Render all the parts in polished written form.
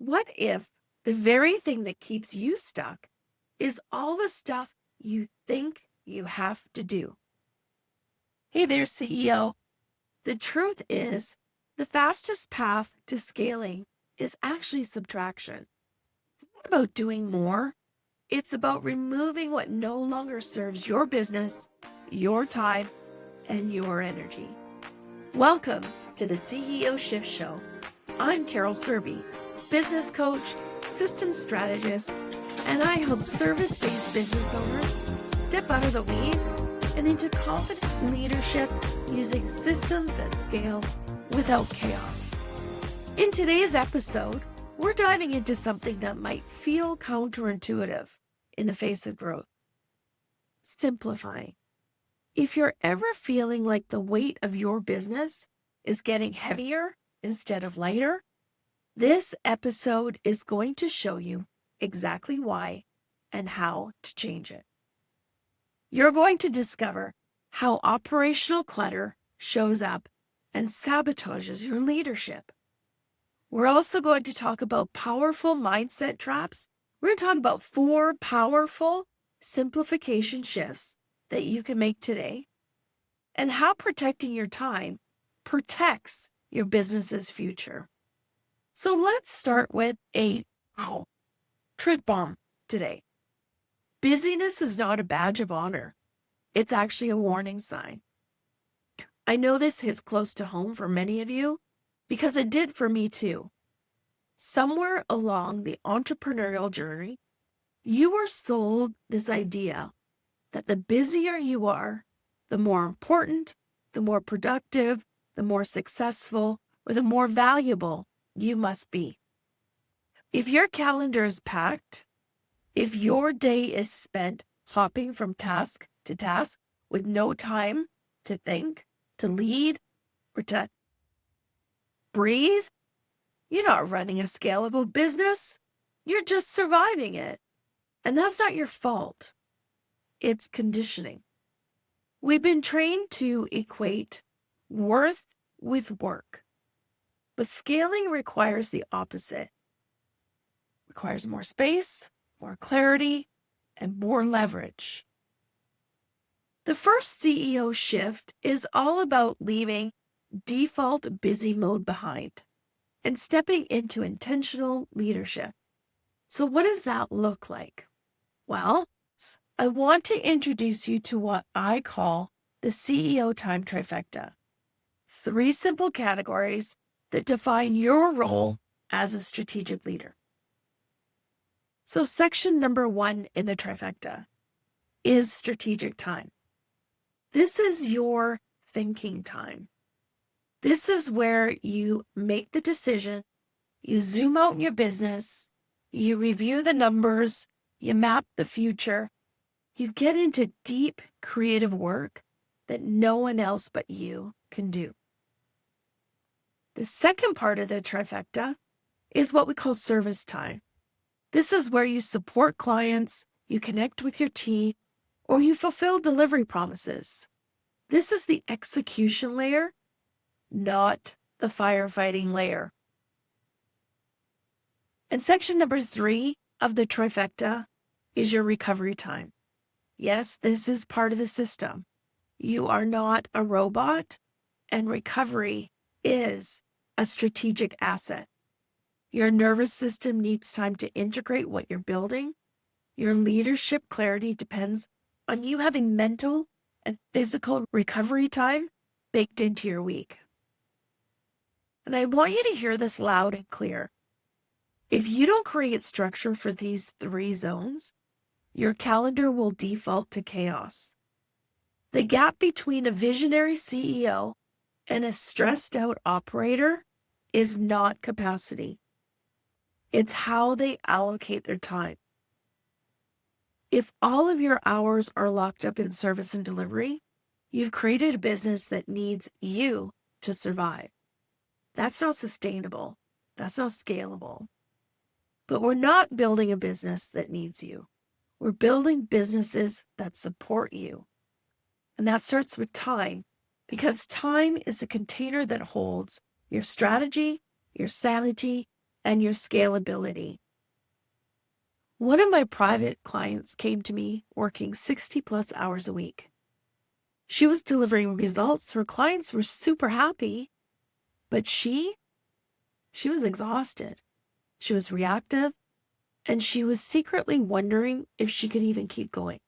What if the very thing that keeps you stuck is all the stuff you think you have to do? Hey there, CEO. The truth is, the fastest path to scaling is actually subtraction. It's not about doing more. It's about removing what no longer serves your business, your time, and your energy. Welcome to the CEO Shift Show. I'm Carol Surbey, business coach, systems strategist, and I help service-based business owners step out of the weeds and into confident leadership using systems that scale without chaos. In today's episode, we're diving into something that might feel counterintuitive in the face of growth: simplifying. If you're ever feeling like the weight of your business is getting heavier instead of lighter, this episode is going to show you exactly why and how to change it. You're going to discover how operational clutter shows up and sabotages your leadership. We're also going to talk about powerful mindset traps. We're going to talk about 4 powerful simplification shifts that you can make today, and how protecting your time protects your business's future. So let's start with a truth bomb today. Busyness is not a badge of honor. It's actually a warning sign. I know this hits close to home for many of you because it did for me too. Somewhere along the entrepreneurial journey, you were sold this idea that the busier you are, the more important, the more productive, the more successful, or the more valuable you must be. If your calendar is packed, if your day is spent hopping from task to task with no time to think, to lead, or to breathe, you're not running a scalable business. You're just surviving it. And that's not your fault. It's conditioning. We've been trained to equate worth with work. But scaling requires the opposite. It requires more space, more clarity, and more leverage. The first CEO shift is all about leaving default busy mode behind and stepping into intentional leadership. So what does that look like? Well, I want to introduce you to what I call the CEO time trifecta. 3 simple categories that define your role as a strategic leader. So section number 1 in the trifecta is strategic time. This is your thinking time. This is where you make the decision, you zoom out in your business, you review the numbers, you map the future, you get into deep creative work that no one else but you can do. The second part of the trifecta is what we call service time. This is where you support clients, you connect with your team, or you fulfill delivery promises. This is the execution layer, not the firefighting layer. And section number 3 of the trifecta is your recovery time. Yes, this is part of the system. You are not a robot, and recovery is a strategic asset. Your nervous system needs time to integrate what you're building. Your leadership clarity depends on you having mental and physical recovery time baked into your week. And I want you to hear this loud and clear. If you don't create structure for these 3 zones, your calendar will default to chaos. The gap between a visionary CEO and a stressed out operator is not capacity. It's how they allocate their time. If all of your hours are locked up in service and delivery, you've created a business that needs you to survive. That's not sustainable. That's not scalable. But we're not building a business that needs you. We're building businesses that support you. And that starts with time, because time is the container that holds your strategy, your sanity, and your scalability. One of my private clients came to me working 60 plus hours a week. She was delivering results. Her clients were super happy, but she was exhausted. She was reactive, and she was secretly wondering if she could even keep going.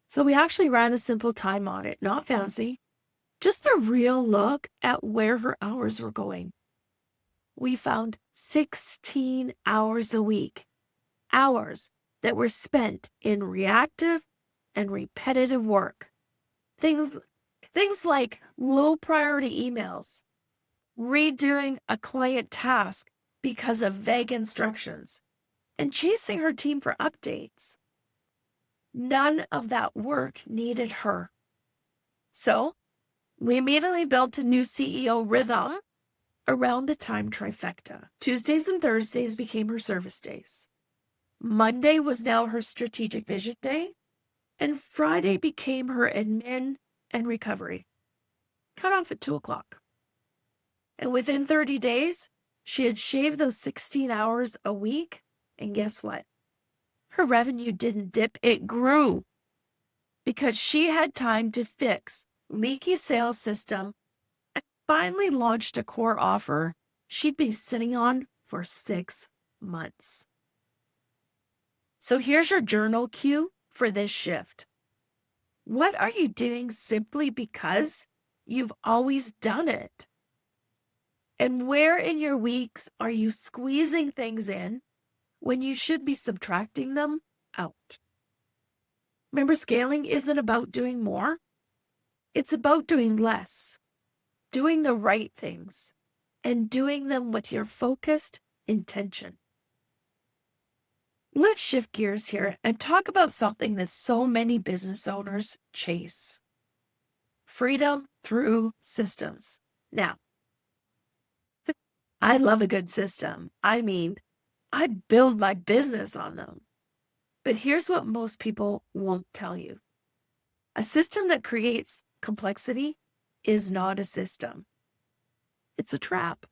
So we actually ran a simple time audit, not fancy, just a real look at where her hours were going. We found 16 hours a week, hours that were spent in reactive and repetitive work. Things like low priority emails, redoing a client task because of vague instructions, and chasing her team for updates. None of that work needed her. So we immediately built a new CEO rhythm around the time trifecta. Tuesdays and Thursdays became her service days. Monday was now her strategic vision day, and Friday became her admin and recovery. Cut off at 2:00. And within 30 days, she had shaved those 16 hours a week, and guess what? Her revenue didn't dip, it grew, because she had time to fix leaky sales system and finally launched a core offer she'd been sitting on for 6 months. So here's your journal cue for this shift. What are you doing simply because you've always done it? And where in your weeks are you squeezing things in when you should be subtracting them out? Remember, scaling isn't about doing more. It's about doing less, doing the right things, and doing them with your focused intention. Let's shift gears here and talk about something that so many business owners chase: freedom through systems. Now, I love a good system. I mean, I build my business on them. But here's what most people won't tell you. A system that creates complexity is not a system. It's a trap.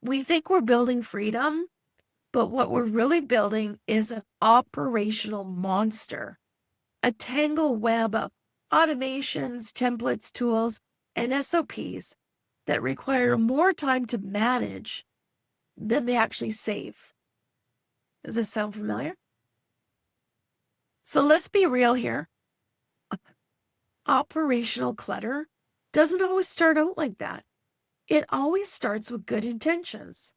We think we're building freedom, but what we're really building is an operational monster, a tangled web of automations, templates, tools, and SOPs that require more time to manage than they actually save. Does this sound familiar? So let's be real here. Operational clutter doesn't always start out like that. It always starts with good intentions.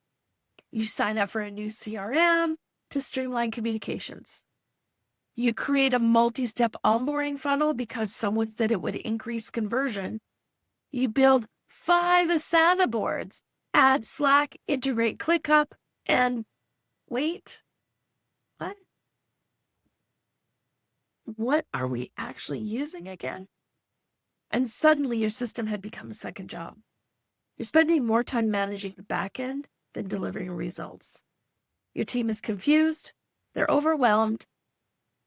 You sign up for a new CRM to streamline communications. You create a multi-step onboarding funnel because someone said it would increase conversion. You build 5 Asana boards, add Slack, integrate ClickUp, and wait, what? What are we actually using again? And suddenly your system had become a second job. You're spending more time managing the back end than delivering results. Your team is confused. They're overwhelmed.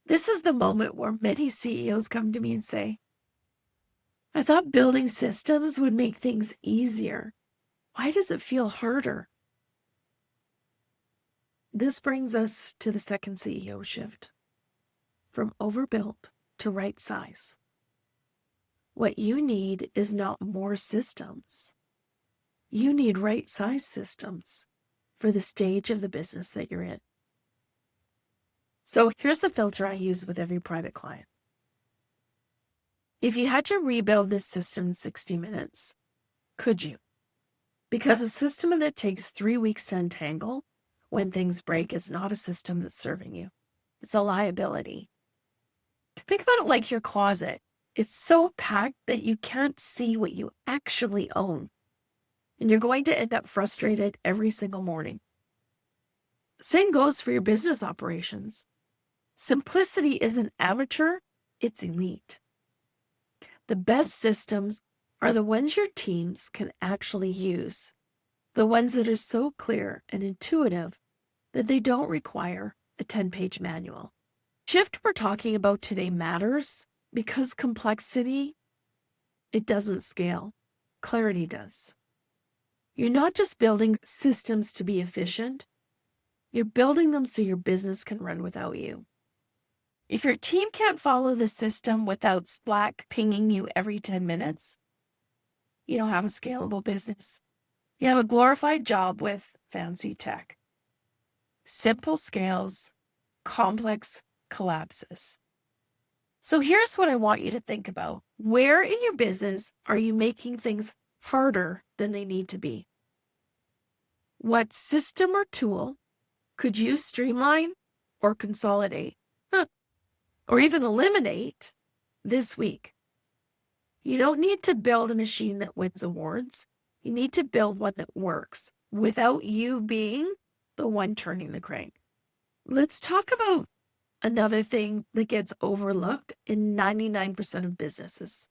This is the moment where many CEOs come to me and say, I thought building systems would make things easier. Why does it feel harder? This brings us to the second CEO shift, from overbuilt to right size. What you need is not more systems. You need right size systems for the stage of the business that you're in. So here's the filter I use with every private client. If you had to rebuild this system in 60 minutes, could you? Because a system that takes 3 weeks to untangle when things break is not a system that's serving you. It's a liability. Think about it like your closet. It's so packed that you can't see what you actually own. And you're going to end up frustrated every single morning. Same goes for your business operations. Simplicity isn't amateur, it's elite. The best systems are the ones your teams can actually use. The ones that are so clear and intuitive that they don't require a 10-page manual. Shift we're talking about today matters because complexity, it doesn't scale. Clarity does. You're not just building systems to be efficient, you're building them so your business can run without you. If your team can't follow the system without Slack pinging you every 10 minutes, you don't have a scalable business. You have a glorified job with fancy tech. Simple scales, complex collapses. So here's what I want you to think about. Where in your business are you making things harder than they need to be? What system or tool could you streamline or consolidate? Or even eliminate this week? You don't need to build a machine that wins awards. You need to build one that works without you being the one turning the crank. Let's talk about another thing that gets overlooked in 99% of businesses.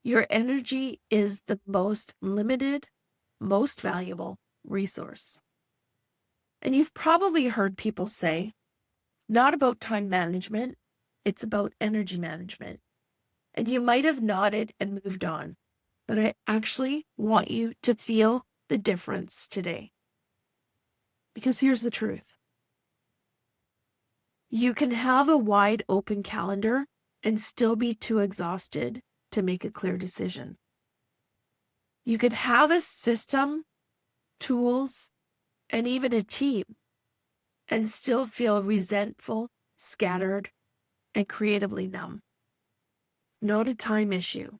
Your energy is the most limited, most valuable resource. And you've probably heard people say, it's not about time management, it's about energy management. And you might have nodded and moved on, but I actually want you to feel the difference today. Because here's the truth. You can have a wide open calendar and still be too exhausted to make a clear decision. You could have a system, tools, and even a team and still feel resentful, scattered, and creatively numb. Not a time issue.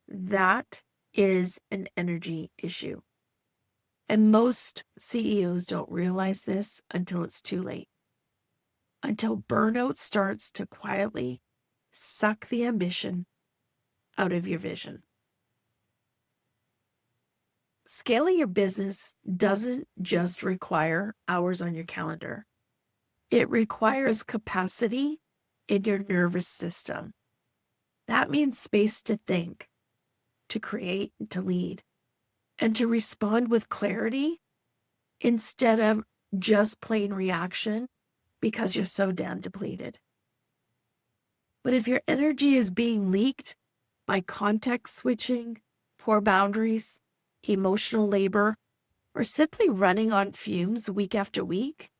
That is an energy issue. And most CEOs don't realize this until it's too late. Until burnout starts to quietly suck the ambition out of your vision. Scaling your business doesn't just require hours on your calendar. It requires capacity in your nervous system. That means space to think, to create, to lead, and to respond with clarity instead of just plain reaction because you're so damn depleted. But if your energy is being leaked by context switching, poor boundaries, emotional labor, or simply running on fumes week after week,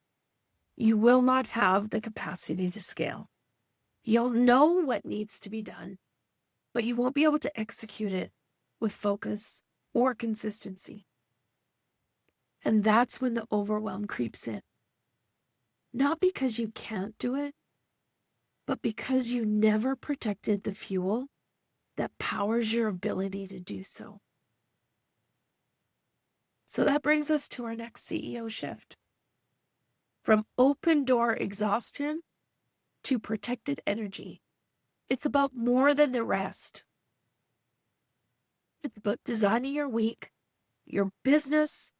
you will not have the capacity to scale. You'll know what needs to be done, but you won't be able to execute it with focus or consistency. And that's when the overwhelm creeps in. Not because you can't do it, but because you never protected the fuel that powers your ability to do so. So that brings us to our next CEO shift. From open door exhaustion to protected energy. It's about more than the rest. It's about designing your week, your business,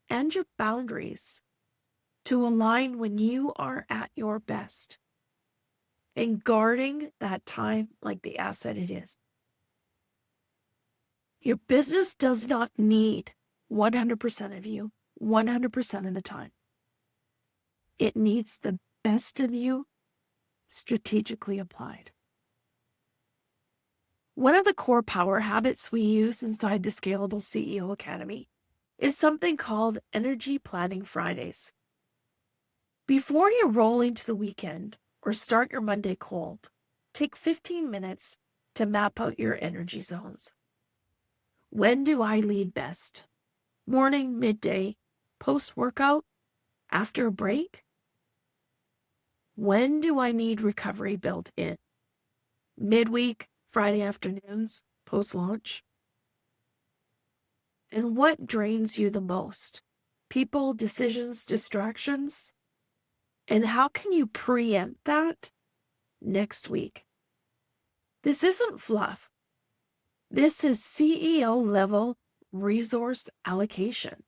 and your boundaries to align when you are at your best and guarding that time like the asset it is. Your business does not need 100% of you 100% of the time. It needs the best of you strategically applied. One of the core power habits we use inside the Scalable CEO Academy is something called Energy Planning Fridays. Before you roll into the weekend or start your Monday cold, take 15 minutes to map out your energy zones. When do I lead best? Morning, midday, post-workout, after a break? When do I need recovery built in? Midweek, Friday afternoons, post-launch? And what drains you the most? People, decisions, distractions? And how can you preempt that next week? This isn't fluff. This is CEO level resource allocation.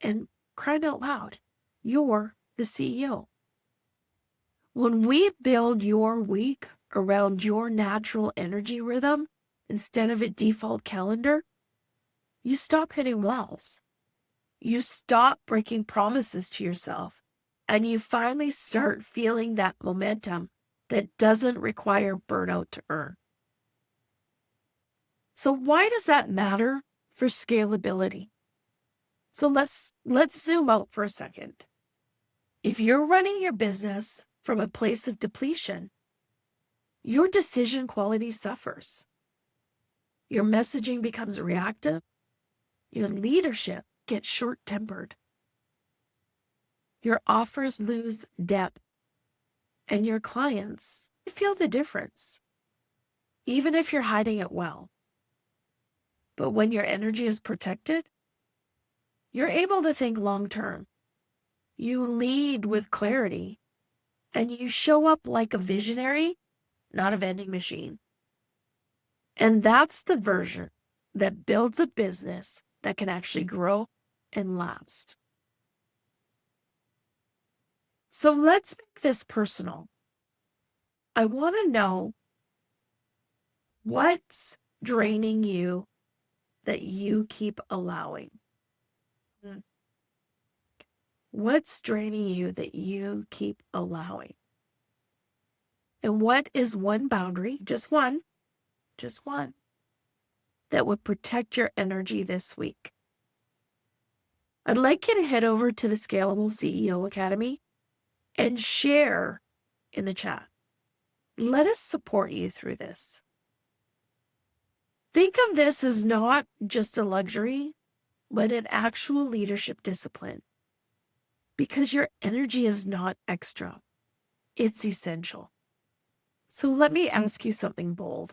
And crying out loud, you're the CEO. When we build your week around your natural energy rhythm instead of a default calendar, you stop hitting walls. You stop breaking promises to yourself, and you finally start feeling that momentum that doesn't require burnout to earn. So why does that matter for scalability? So let's zoom out for a second. If you're running your business from a place of depletion, your decision quality suffers. Your messaging becomes reactive. Your leadership gets short-tempered. Your offers lose depth, and your clients feel the difference, even if you're hiding it well. But when your energy is protected, you're able to think long-term. You lead with clarity, and you show up like a visionary, not a vending machine. And that's the version that builds a business that can actually grow and last. So let's make this personal. I want to know what's draining you that you keep allowing. What's draining you that you keep allowing? And what is one boundary, just one, that would protect your energy this week? I'd like you to head over to the Scalable CEO Academy and share in the chat. Let us support you through this. Think of this as not just a luxury, but an actual leadership discipline. Because your energy is not extra, it's essential. So let me ask you something bold.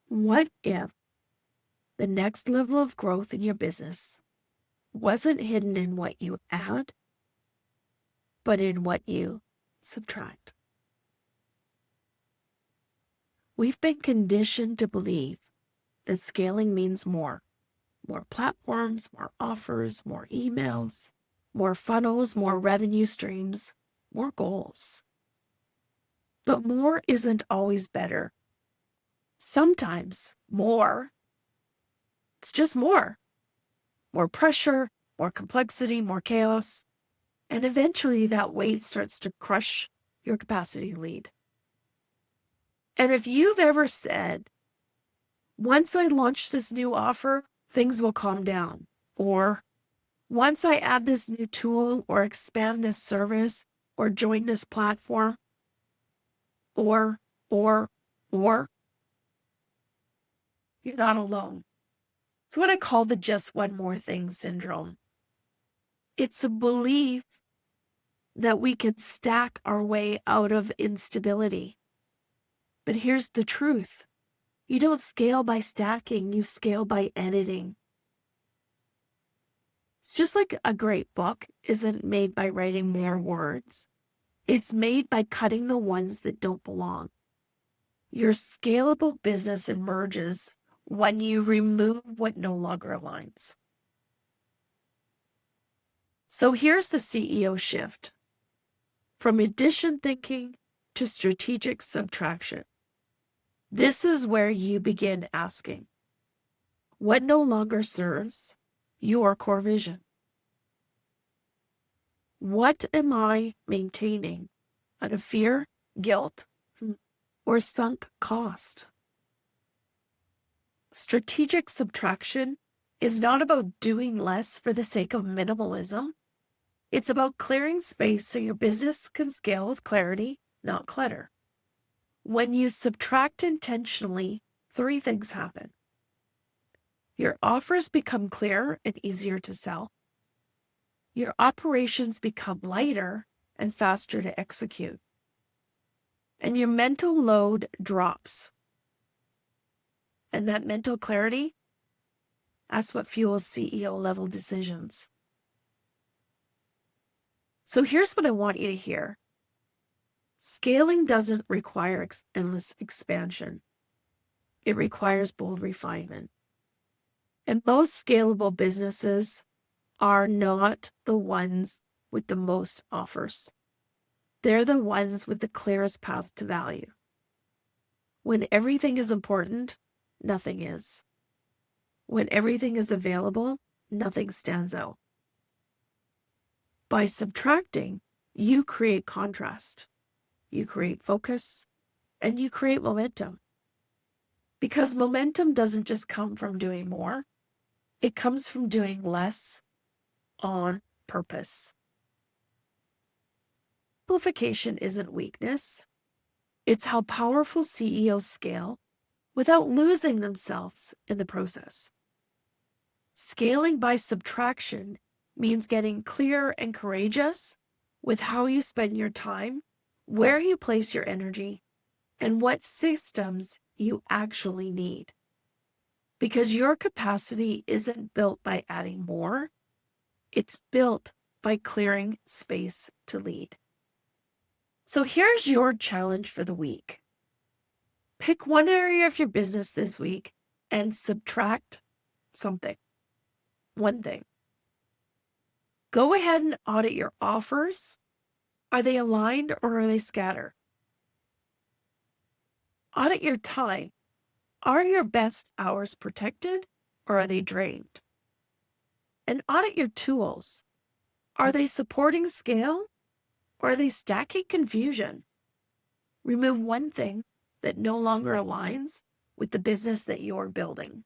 What if the next level of growth in your business wasn't hidden in what you add, but in what you subtract? We've been conditioned to believe that scaling means more platforms, more offers, more emails, more funnels, more revenue streams, more goals. But more isn't always better. Sometimes more, it's just more. More pressure, more complexity, more chaos. And eventually that weight starts to crush your capacity to lead. And if you've ever said, once I launch this new offer, things will calm down. Or once I add this new tool or expand this service or join this platform, or, you're not alone. It's what I call the just one more thing syndrome. It's a belief that we can stack our way out of instability. But here's the truth. You don't scale by stacking, you scale by editing. It's just like a great book isn't made by writing more words. It's made by cutting the ones that don't belong. Your scalable business emerges when you remove what no longer aligns. So here's the CEO shift. From addition thinking to strategic subtraction. This is where you begin asking, what no longer serves your core vision? What am I maintaining out of fear, guilt, or sunk cost? Strategic subtraction is not about doing less for the sake of minimalism. It's about clearing space so your business can scale with clarity, not clutter. When you subtract intentionally, 3 things happen. Your offers become clearer and easier to sell. Your operations become lighter and faster to execute. And your mental load drops. And that mental clarity, that's what fuels CEO level decisions. So here's what I want you to hear. Scaling doesn't require endless expansion. It requires bold refinement. And most scalable businesses are not the ones with the most offers. They're the ones with the clearest path to value. When everything is important, nothing is. When everything is available, nothing stands out. By subtracting, you create contrast. You create focus, and you create momentum. Because momentum doesn't just come from doing more. It comes from doing less on purpose. Simplification isn't weakness. It's how powerful CEOs scale without losing themselves in the process. Scaling by subtraction means getting clear and courageous with how you spend your time, where you place your energy, and what systems you actually need. Because your capacity isn't built by adding more, it's built by clearing space to lead. So here's your challenge for the week. Pick one area of your business this week and subtract something. One thing. Go ahead and audit your offers. Are they aligned or are they scattered? Audit your time. Are your best hours protected or are they drained? And audit your tools. Are they supporting scale or are they stacking confusion? Remove one thing that no longer aligns with the business that you're building.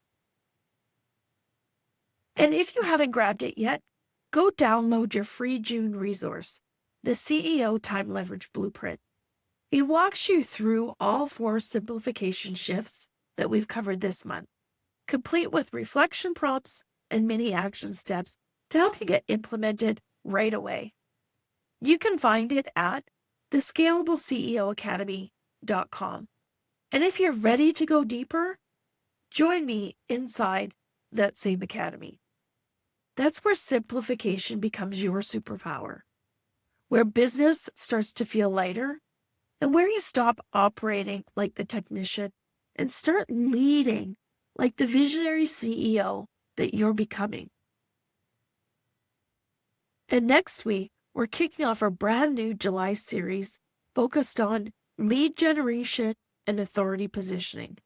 And if you haven't grabbed it yet, go download your free June resource, the CEO Time Leverage Blueprint. It walks you through all 4 simplification shifts that we've covered this month, complete with reflection prompts and mini action steps to help you get implemented right away. You can find it at thescalablecEOacademy.com. And if you're ready to go deeper, join me inside that same academy. That's where simplification becomes your superpower, where business starts to feel lighter, and where you stop operating like the technician and start leading like the visionary CEO that you're becoming. And next week, we're kicking off our brand new July series focused on lead generation and authority positioning,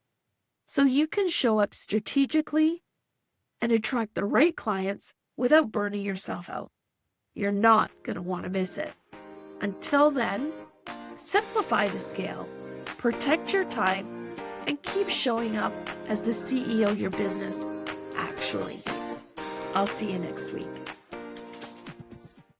so you can show up strategically and attract the right clients without burning yourself out. You're not going to want to miss it. Until then, simplify to scale, protect your time, and keep showing up as the CEO your business actually needs. I'll see you next week.